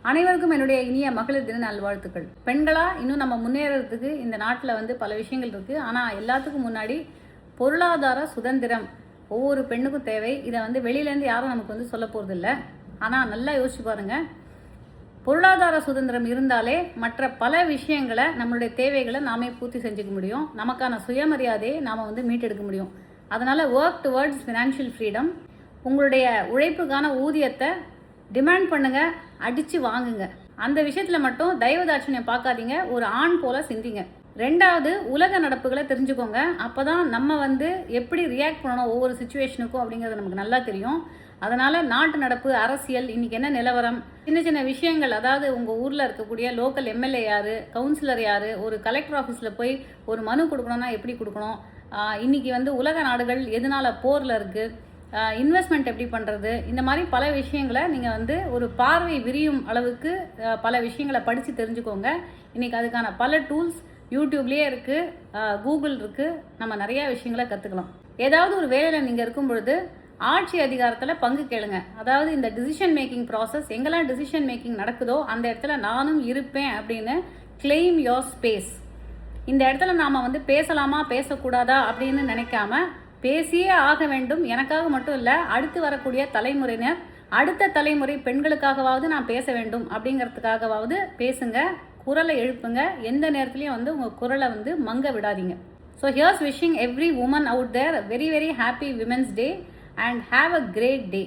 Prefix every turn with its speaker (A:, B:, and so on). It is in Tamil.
A: அனைவருக்கும் என்னுடைய இனிய மகளிர் தின நல்வாழ்த்துக்கள். பெண்களா இன்னும் நம்ம முன்னேறதுக்கு இந்த நாட்டில் பல விஷயங்கள் இருக்குது. ஆனால் எல்லாத்துக்கும் முன்னாடி பொருளாதார சுதந்திரம் ஒவ்வொரு பெண்ணுக்கும் தேவை. இதை வெளியிலேருந்து யாரும் நமக்கு சொல்ல போகிறதில்ல. ஆனால் நல்லா யோசிச்சு பாருங்கள், பொருளாதார சுதந்திரம் இருந்தாலே மற்ற பல விஷயங்களை, நம்மளுடைய தேவைகளை நாமே பூர்த்தி செஞ்சுக்க முடியும். நமக்கான சுயமரியாதையை நாம் மீட்டெடுக்க முடியும். அதனால் ஒர்க் டுவர்ட்ஸ் ஃபினான்ஷியல் ஃப்ரீடம். உங்களுடைய உழைப்புக்கான ஊதியத்தை டிமாண்ட் பண்ணுங்க, அடித்து வாங்குங்க. அந்த விஷயத்தில் மட்டும் தயவுதாட்சணியம் பார்க்காதீங்க, ஒரு ஆண் போல சிந்திங்க. ரெண்டாவது, உலக நடப்புகளை தெரிஞ்சுக்கோங்க. அப்போ தான் நம்ம எப்படி ரியாக்ட் பண்ணணும் ஒவ்வொரு சுச்சுவேஷனுக்கும் அப்படிங்கிறது நமக்கு நல்லா தெரியும். அதனால் நாட்டு நடப்பு, அரசியல், இன்றைக்கி என்ன நிலவரம், சின்ன சின்ன விஷயங்கள், அதாவது உங்கள் ஊரில் இருக்கக்கூடிய லோக்கல் எம்எல்ஏ யார், கவுன்சிலர் யார், ஒரு கலெக்டர் ஆஃபீஸில் போய் ஒரு மனு கொடுக்கணும்னா எப்படி கொடுக்கணும், இன்றைக்கி உலக நாடுகள் எதனால் போரில் இருக்குது, இன்வெஸ்ட்மெண்ட் எப்படி பண்ணுறது, இந்த மாதிரி பல விஷயங்களை நீங்கள் ஒரு பார்வை விரியும் அளவுக்கு பல விஷயங்களை படித்து தெரிஞ்சுக்கோங்க. இன்றைக்கி அதுக்கான பல டூல்ஸ் யூடியூப்லேயே இருக்குது, கூகுள் இருக்குது. நம்ம நிறையா விஷயங்களை கற்றுக்கலாம். ஏதாவது ஒரு வேலையில் நீங்கள் இருக்கும் பொழுது ஆட்சி அதிகாரத்தில் பங்கு கேளுங்க. அதாவது இந்த டிசிஷன் மேக்கிங் ப்ராசஸ், எங்கெல்லாம் டிசிஷன் மேக்கிங் நடக்குதோ அந்த இடத்துல நானும் இருப்பேன் அப்படின்னு கிளைம் யோர் ஸ்பேஸ். இந்த இடத்துல நாம் பேசலாமா பேசக்கூடாதா அப்படின்னு நினைக்காம பேசியே ஆக வேண்டும். எனக்காக மட்டும் இல்லை, அடுத்து வரக்கூடிய தலைமுறையினர், அடுத்த தலைமுறை பெண்களுக்காகவாவது நான் பேச வேண்டும் அப்படிங்கிறதுக்காகவாவது பேசுங்க, குரலை எழுப்புங்க. எந்த நேரத்துலையும் உங்கள் குரலை மங்க விடாதீங்க. So here's wishing every woman out there very very happy women's day and have a great day.